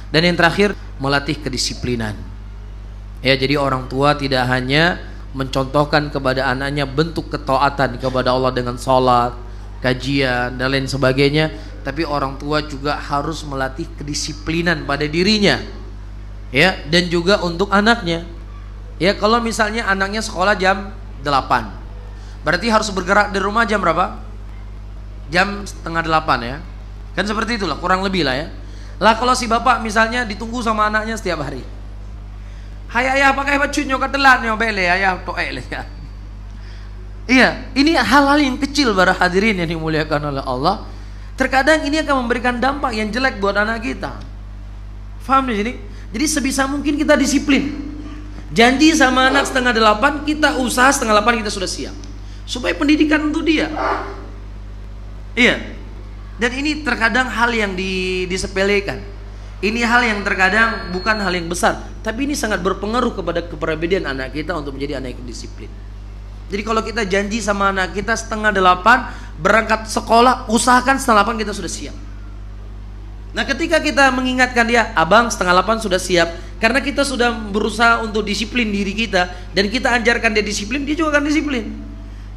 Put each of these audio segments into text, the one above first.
Dan yang terakhir, melatih kedisiplinan. Ya, jadi orang tua tidak hanya mencontohkan kepada anaknya bentuk ketaatan kepada Allah dengan sholat, kajian dan lain sebagainya, tapi orang tua juga harus melatih kedisiplinan pada dirinya, ya, dan juga untuk anaknya. Ya, kalau misalnya anaknya sekolah jam 8, berarti harus bergerak dari rumah jam berapa? Jam setengah 8 ya. Kan seperti itulah, kurang lebih lah ya. Lah kalau si bapak misalnya ditunggu sama anaknya setiap hari, hai ayah pakai baju nyokat telat nyobele ayah toek le ya. Iya, ini hal-hal yang kecil para hadirin yang dimuliakan oleh Allah. Terkadang ini akan memberikan dampak yang jelek buat anak kita. Faham di sini? Jadi sebisa mungkin kita disiplin. Janji sama anak setengah 8, kita usaha setengah 8 kita sudah siap. Supaya pendidikan untuk dia. Iya. Dan ini terkadang hal yang disepelekan. Ini hal yang terkadang bukan hal yang besar, tapi ini sangat berpengaruh kepada kepribadian anak kita untuk menjadi anak yang disiplin. Jadi kalau kita janji sama anak kita setengah 8 berangkat sekolah, usahakan setengah 8 kita sudah siap. Nah ketika kita mengingatkan dia, abang setengah 8 sudah siap, karena kita sudah berusaha untuk disiplin diri kita, dan kita ajarkan dia disiplin, dia juga akan disiplin.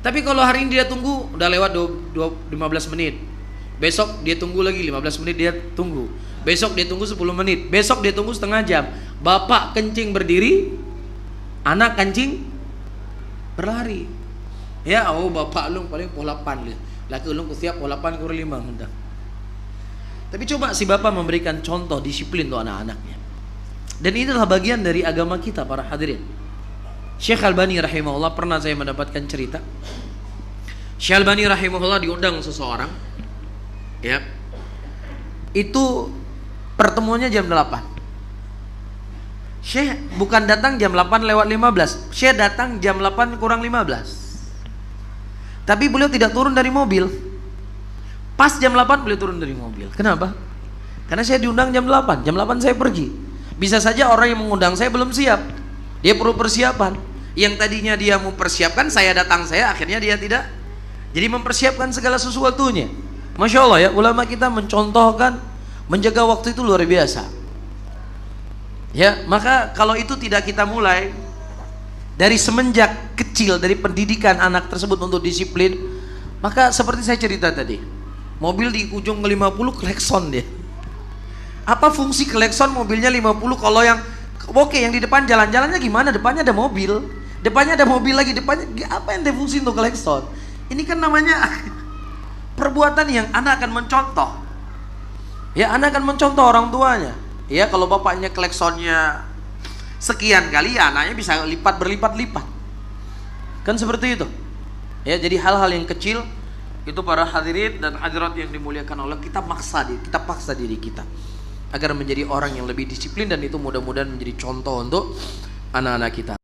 Tapi kalau hari ini dia tunggu, udah lewat 15 menit, besok dia tunggu lagi 15 menit, dia tunggu, besok dia tunggu 10 menit, besok dia tunggu setengah jam. Bapak kencing berdiri, anak kencing berlari. Ya, oh bapak lu paling pola 8 lah. Laki lu siap pola 8 kurang 5 hendak. Tapi coba si bapak memberikan contoh disiplin untuk anak-anaknya. Dan inilah bagian dari agama kita para hadirin. Syekh Albani rahimahullah, pernah saya mendapatkan cerita. Syekh Albani rahimahullah diundang seseorang, ya. Itu pertemuannya jam 8. Syekh bukan datang jam 8 lewat 15. Syekh datang jam 8 kurang 15. Tapi beliau tidak turun dari mobil. Pas jam 8 beliau turun dari mobil. Kenapa? Karena saya diundang jam 8. Jam 8 saya pergi. Bisa saja orang yang mengundang saya belum siap. Dia perlu persiapan. Yang tadinya dia mau persiapkan, saya datang, akhirnya dia tidak. Jadi mempersiapkan segala sesuatunya. Masya Allah ya, ulama kita mencontohkan menjaga waktu itu luar biasa. Ya, maka kalau itu tidak kita mulai dari semenjak kecil, dari pendidikan anak tersebut untuk disiplin, maka seperti saya cerita tadi, mobil di ujung ke-50 klekson dia. Apa fungsi klekson mobilnya 50 kalau yang oke, yang di depan jalan-jalannya gimana? Depannya ada mobil, depannya ada mobil lagi, depannya apa yang fungsi untuk klekson? Ini kan namanya perbuatan yang anak akan mencontoh. Ya, anak akan mencontoh orang tuanya. Ya, kalau bapaknya kleksonnya sekian kali, ya anaknya bisa berlipat-lipat. Kan seperti itu. Ya, jadi hal-hal yang kecil itu para hadirin dan hadirat yang dimuliakan Allah, kita paksa diri kita agar menjadi orang yang lebih disiplin, dan itu mudah-mudahan menjadi contoh untuk anak-anak kita.